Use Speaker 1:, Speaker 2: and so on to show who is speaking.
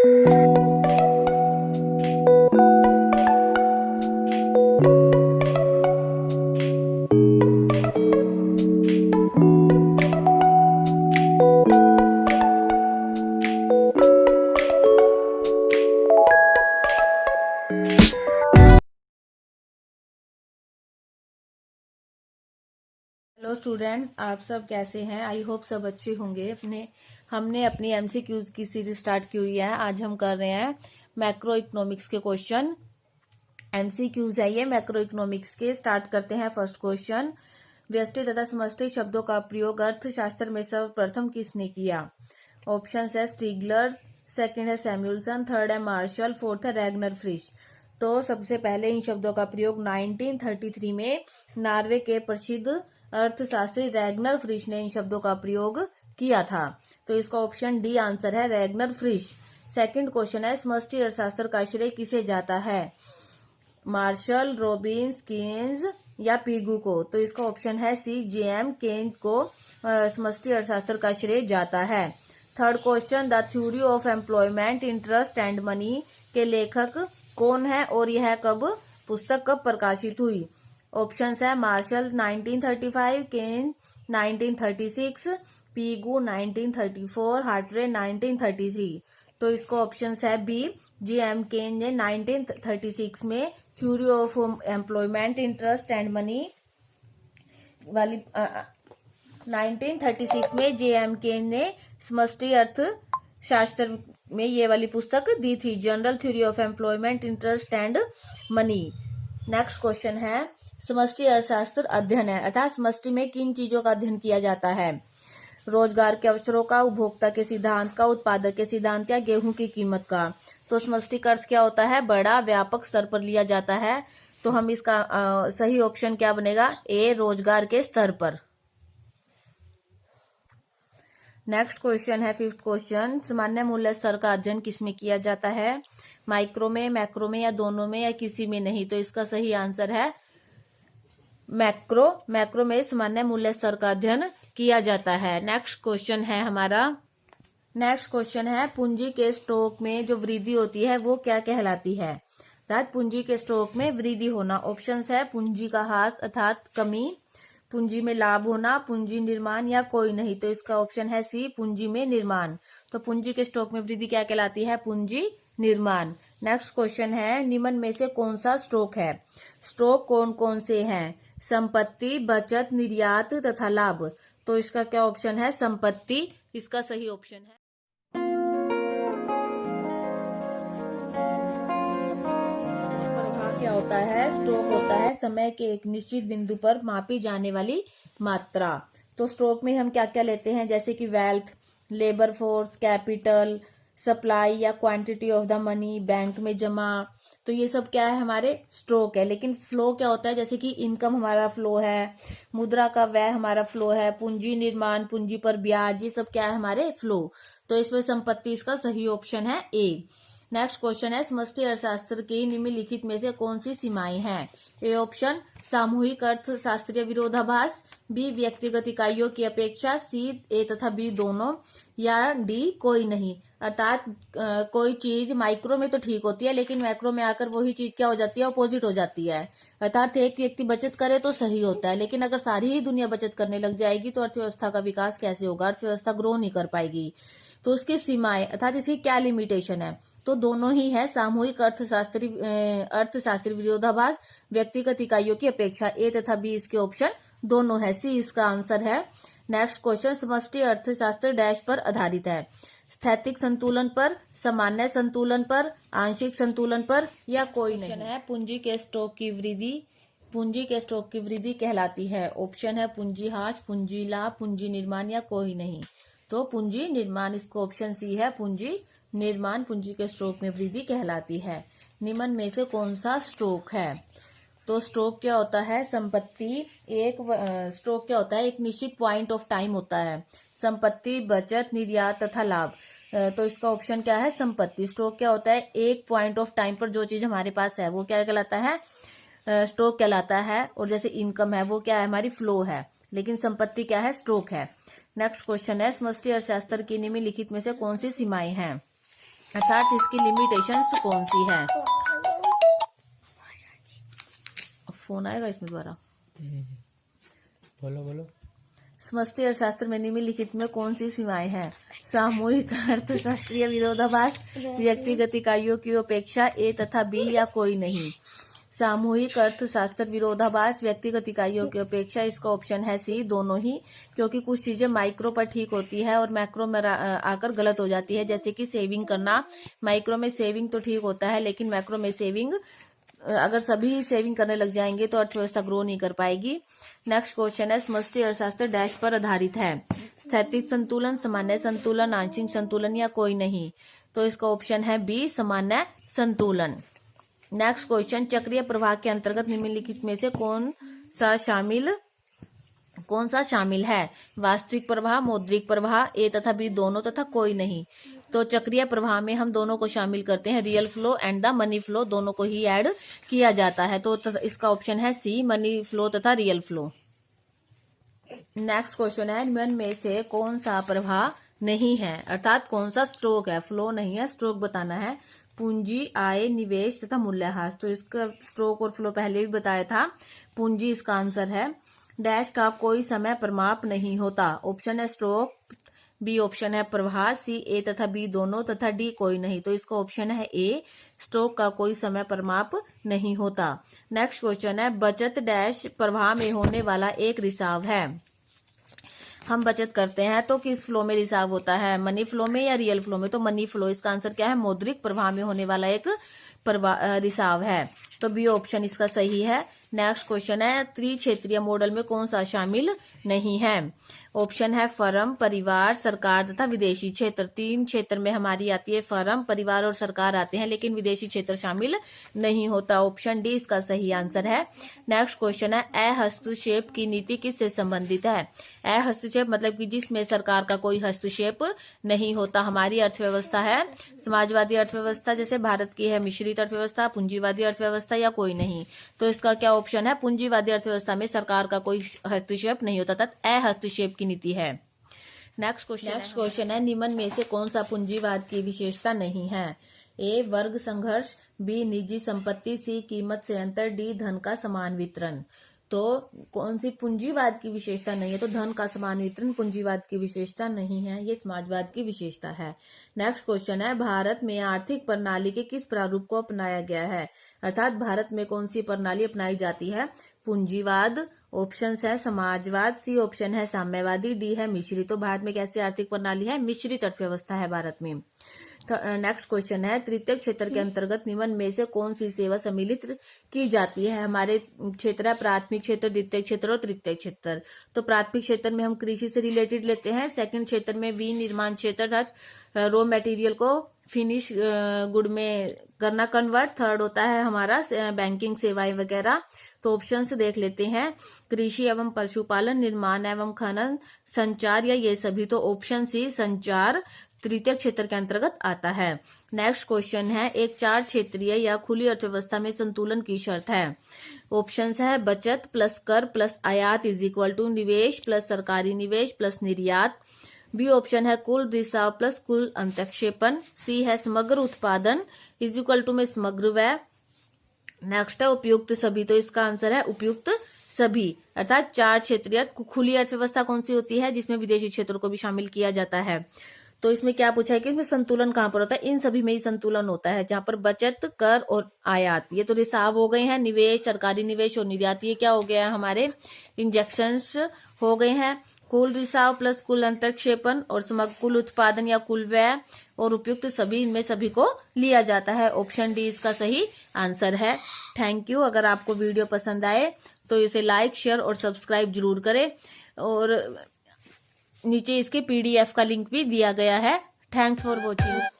Speaker 1: Hello students, आप सब कैसे हैं? आई होप सब अच्छे होंगे। हमने अपनी एमसीक्यूज की सीरीज स्टार्ट की हुई है। आज हम कर रहे हैं मैक्रो इकोनॉमिक्स के क्वेश्चन। एमसीक्यूज है ये मैक्रो इकोनॉमिक्स के। स्टार्ट करते हैं फर्स्ट क्वेश्चन। व्यष्टि तथा समष्टि शब्दों का प्रयोग अर्थशास्त्र में सर्वप्रथम किसने किया? ऑप्शन है स्टीगलर, सेकंड है सैमुअलसन, थर्ड है मार्शल, फोर्थ है रैगनर फ्रिश। तो सबसे पहले इन शब्दों का प्रयोग 1933 में नॉर्वे के प्रसिद्ध अर्थशास्त्री रैगनर फ्रिश ने इन शब्दों का प्रयोग किया था। तो इसका ऑप्शन डी आंसर है, रैगनर फ्रिश। सेकंड क्वेश्चन है समष्टि अर्थशास्त्र का श्रेय किसे जाता है? मार्शल, रॉबिन्स, केन्स या पिगू को? तो इसका ऑप्शन है सी, जेएम केन्स को समष्टि अर्थशास्त्र का श्रेय जाता है। Third question, the theory of employment, interest and money के लेखक कौन है और यह पुस्तक कब प्रकाशित हुई? ऑप्शन है मार्शल 1935, केन 1936, पीगू 1934, हार्ट्रे 1933। तो इसको ऑप्शन है बी, जेएम केन ने 1936 में theory of employment, interest and money वाली 1936 में जेएम केन ने समष्टि अर्थशास्त्र में ये वाली पुस्तक दी थी, general theory of employment, interest and money. Next question है समष्टि अर्थशास्त्र अध्ययन है, अर्थात समष्टि में किन चीजों का अध्ययन किया जाता है? रोजगार के अवसरों का, उपभोक्ता के सिद्धांत का, उत्पादक के सिद्धांत या गेहूं की कीमत का? तो समष्टि का अर्थ क्या होता है? बड़ा, व्यापक स्तर पर लिया जाता है। तो हम इसका सही ऑप्शन क्या बनेगा? ए, रोजगार के स्तर पर। नेक्स्ट क्वेश्चन है फिफ्थ क्वेश्चन, सामान्य मूल्य स्तर का अध्ययन किसमें किया जाता है? माइक्रो में, मैक्रो में या दोनों में या किसी में नहीं? तो इसका सही आंसर है मैक्रो। मैक्रो में सामान्य मूल्य स्तर का अध्ययन किया जाता है। नेक्स्ट क्वेश्चन है पूंजी के स्टॉक में जो वृद्धि होती है वो क्या कहलाती है? अर्थात पूंजी के स्टॉक में वृद्धि होना। ऑप्शन है पूंजी का ह्रास अर्थात कमी, पूंजी में लाभ होना, पूंजी निर्माण या कोई नहीं? तो इसका ऑप्शन है सी, पूंजी में निर्माण। तो पूंजी के स्टॉक में वृद्धि क्या कहलाती है? पूंजी निर्माण। नेक्स्ट क्वेश्चन है निम्न में से कौन सा स्टॉक है? स्टॉक कौन कौन से हैं? संपत्ति, बचत, निर्यात तथा लाभ। तो इसका क्या ऑप्शन है? संपत्ति इसका सही ऑप्शन है। प्रवाह क्या होता है? स्टॉक होता है समय के एक निश्चित बिंदु पर मापी जाने वाली मात्रा। तो स्टॉक में हम क्या क्या लेते हैं? जैसे कि wealth, labour force, capital, supply या quantity of the money, bank में जमा। तो ये सब क्या है? हमारे स्टॉक है। लेकिन फ्लो क्या होता है? जैसे कि इनकम हमारा फ्लो है, मुद्रा का व्यय हमारा फ्लो है, पूंजी निर्माण, पूंजी पर ब्याज, ये सब क्या है? हमारे फ्लो। तो इसमें संपत्ति इसका सही ऑप्शन है ए। नेक्स्ट क्वेश्चन है समष्टि अर्थशास्त्र की निम्नलिखित में से कौन सी सीमाएं हैं? ए ऑप्शन सामूहिक अर्थशास्त्रीय विरोधाभास, बी व्यक्तिगत इकाइयों की अपेक्षा, सी ए तथा बी दोनों, या डी कोई नहीं। अर्थात कोई चीज माइक्रो में तो ठीक होती है लेकिन मैक्रो में आकर वही चीज क्या हो जाती है? अपोजिट हो जाती है। अर्थात एक व्यक्ति बचत करे तो सही होता है, लेकिन अगर सारी ही दुनिया बचत करने लग जाएगी तो अर्थव्यवस्था का विकास कैसे होगा? अर्थव्यवस्था ग्रो नहीं कर पाएगी। तो उसकी सीमाएं अर्थात इसकी क्या लिमिटेशन है? तो दोनों ही है, सामूहिक अर्थशास्त्री विरोधाभास, व्यक्तिगत इकाइयों की अपेक्षा। ए तथा बी इसके ऑप्शन दोनों है, सी इसका आंसर है। नेक्स्ट क्वेश्चन समष्टि अर्थशास्त्र डैश पर आधारित है? स्थैतिक संतुलन पर, सामान्य संतुलन पर, आंशिक संतुलन पर या कोई नहीं? है पूंजी के स्टॉक की वृद्धि कहलाती है। ऑप्शन है पूंजी ह्रास, पूंजी लाभ, पूंजी निर्माण या कोई नहीं? तो पूंजी निर्माण इसको ऑप्शन सी है, पूंजी निर्माण पूंजी के स्टॉक में वृद्धि कहलाती है। निम्न में से कौन सा स्टॉक है? तो स्टॉक क्या होता है? संपत्ति। स्टॉक क्या होता है? एक निश्चित पॉइंट ऑफ टाइम होता है। संपत्ति, बचत, निर्यात तथा लाभ। तो इसका ऑप्शन क्या है? संपत्ति। स्टॉक क्या होता है? एक पॉइंट ऑफ टाइम पर जो चीज हमारे पास है वो क्या कहलाता है? स्टॉक कहलाता है। और जैसे इनकम है वो क्या है? हमारी फ्लो है। लेकिन संपत्ति क्या है? स्टॉक है। नेक्स्ट क्वेश्चन है समष्टि अर्थशास्त्र की निम्नलिखित में से कौन सी सीमाएं हैं? अर्थात इसकी लिमिटेशंस कौन सी है। फोन आएगा इसमें दोबारा।
Speaker 2: बोलो।
Speaker 1: समष्टि अर्थशास्त्र में निम्नलिखित में कौन सी सीमाएं हैं। सामूहिक अर्थशास्त्रीय विरोधाभास, व्यक्तिगत इकाइयों की अपेक्षा ए तथा बी या कोई नहीं। सामूहिक अर्थशास्त्र विरोधाभास, व्यक्तिगत इकाइयों की अपेक्षा, इसका ऑप्शन है सी, दोनों ही। क्योंकि कुछ चीजें माइक्रो पर ठीक होती है और मैक्रो में आकर गलत हो जाती है। जैसे कि सेविंग करना, माइक्रो में सेविंग तो ठीक होता है, लेकिन मैक्रो में सेविंग, अगर सभी सेविंग करने लग जाएंगे तो अर्थव्यवस्था ग्रो नहीं कर पाएगी। नेक्स्ट क्वेश्चन है, समष्टि अर्थशास्त्र डैश पर आधारित है। स्थैतिक संतुलन, सामान्य संतुलन, आंशिक संतुलन या कोई नहीं। तो इसका ऑप्शन है बी, सामान्य संतुलन। नेक्स्ट क्वेश्चन, चक्रीय प्रवाह के अंतर्गत निम्नलिखित में से कौन सा शामिल है। वास्तविक प्रवाह, मौद्रिक प्रवाह, ए तथा बी दोनों तथा कोई नहीं। तो चक्रीय प्रवाह में हम दोनों को शामिल करते हैं, real flow and the money flow, दोनों को ही ऐड किया जाता है। तो इसका ऑप्शन है सी, मनी फ्लो तथा रियल फ्लो। नेक्स्ट क्वेश्चन है, निम्न में से कौन सा प्रवाह नहीं है, अर्थात कौन सा स्ट्रोक है, फ्लो नहीं है, स्ट्रोक बताना है। पूंजी, आय, निवेश तथा मूल्यह्रास। तो इसका स्ट्रोक और फ्लो पहले भी बताया था, पूंजी इसका आंसर है। डैश का कोई समय परिमाप नहीं होता। ऑप्शन है स्ट्रोक, बी ऑप्शन है प्रवाह, सी ए तथा बी दोनों तथा डी कोई नहीं। तो इसका ऑप्शन है ए, स्ट्रोक का कोई समय परिमाप नहीं होता। नेक्स्ट क्वेश्चन है, बचत डैश प्रवाह में होने वाला एक रिसाव है। हम बचत करते हैं तो किस फ्लो में रिसाव होता है, मनी फ्लो में या रियल फ्लो में। तो मनी फ्लो, इसका आंसर क्या है, मौद्रिक प्रवाह में होने वाला एक रिसाव है। तो बी ऑप्शन इसका सही है। नेक्स्ट क्वेश्चन है, त्रिक्षेत्रीय मॉडल में कौन सा शामिल नहीं है। ऑप्शन है फर्म, परिवार, सरकार तथा विदेशी क्षेत्र। 3 क्षेत्र में हमारी आती है फर्म, परिवार और सरकार आते हैं, लेकिन विदेशी क्षेत्र शामिल नहीं होता। ऑप्शन डी इसका सही आंसर है। नेक्स्ट क्वेश्चन है, अहस्तक्षेप की नीति किससे संबंधित है। अहस्तक्षेप मतलब कि जिसमें सरकार का कोई हस्तक्षेप नहीं होता। हमारी अर्थव्यवस्था है समाजवादी अर्थव्यवस्था, जैसे भारत की है मिश्रित अर्थव्यवस्था, पूंजीवादी अर्थव्यवस्था या कोई नहीं। तो इसका क्या ऑप्शन है, पूंजीवादी अर्थव्यवस्था में सरकार का कोई हस्तक्षेप नहीं होता, अहस्तक्षेप की नीति है। नेक्स्ट क्वेश्चन है, निम्न में से कौन सा पूंजीवाद की विशेषता नहीं है। ए, वर्ग संघर्ष, बी, निजी संपत्ति, सी, कीमत से अंतर, डी, धन का समान वितरण। तो कौन सी पूंजीवाद की विशेषता नहीं है, तो धन का समान वितरण पूंजीवाद की विशेषता नहीं है, ये समाजवाद की विशेषता है। नेक्स्ट क्वेश्चन है, भारत में आर्थिक प्रणाली के किस प्रारूप को अपनाया गया है, अर्थात भारत में कौन सी प्रणाली अपनाई जाती है। पूंजीवाद, ऑप्शन है समाजवाद, सी ऑप्शन है साम्यवादी, डी है मिश्रित। तो भारत में कैसी आर्थिक प्रणाली है, मिश्रित अर्थव्यवस्था है भारत में। नेक्स्ट क्वेश्चन है, तृतीय क्षेत्र के अंतर्गत निम्न में से कौन सी सेवा सम्मिलित की जाती है। हमारे क्षेत्र है प्राथमिक क्षेत्र, द्वितीय क्षेत्र और तृतीय क्षेत्र। तो प्राथमिक क्षेत्र में हम कृषि से रिलेटेड लेते हैं, सेकंड क्षेत्र में विनिर्माण क्षेत्र अर्थात रॉ मटेरियल को फिनिश गुड में करना कन्वर्ट, थर्ड होता है हमारा बैंकिंग सेवाएं वगैरह। तो ऑप्शन से देख लेते हैं, कृषि एवं पशुपालन, निर्माण एवं खनन, संचार या ये सभी। तो ऑप्शन सी संचार तृतीय क्षेत्र के अंतर्गत आता है। नेक्स्ट क्वेश्चन है, एक 4 क्षेत्रीय या खुली अर्थव्यवस्था में संतुलन की शर्त है। ऑप्शन है बचत प्लस कर प्लस आयात इज इक्वल टू निवेश प्लस सरकारी निवेश प्लस निर्यात। बी ऑप्शन है कुल रिसाव प्लस कुल अंतक्षेपण। सी है समग्र उत्पादन इज इक्वल टू में समग्र व्यय। नेक्स्ट है उपयुक्त सभी। तो इसका आंसर है उपयुक्त सभी, अर्थात 4 क्षेत्रीय खुली अर्थव्यवस्था कौन सी होती है, जिसमें विदेशी क्षेत्रों को भी शामिल किया जाता है। तो इसमें क्या पूछा है कि इसमें संतुलन कहां पर होता है, इन सभी में ही संतुलन होता है, जहां पर बचत, कर और आयात, ये तो रिसाव हो गए हैं, निवेश, सरकारी निवेश और निर्यात, ये क्या हो गया है हमारे इंजेक्शंस हो गए हैं। कुल रिसाव प्लस कुल अंतक्षेपण और समग्र कुल उत्पादन या कुल व्यय और उपयुक्त सभी, इनमें सभी को लिया जाता है। ऑप्शन डी इसका सही आंसर है। Thank you. अगर आपको वीडियो पसंद आए तो इसे लाइक, शेयर और सब्सक्राइब जरूर करें, और नीचे इसके PDF का लिंक भी दिया गया है। Thanks for watching.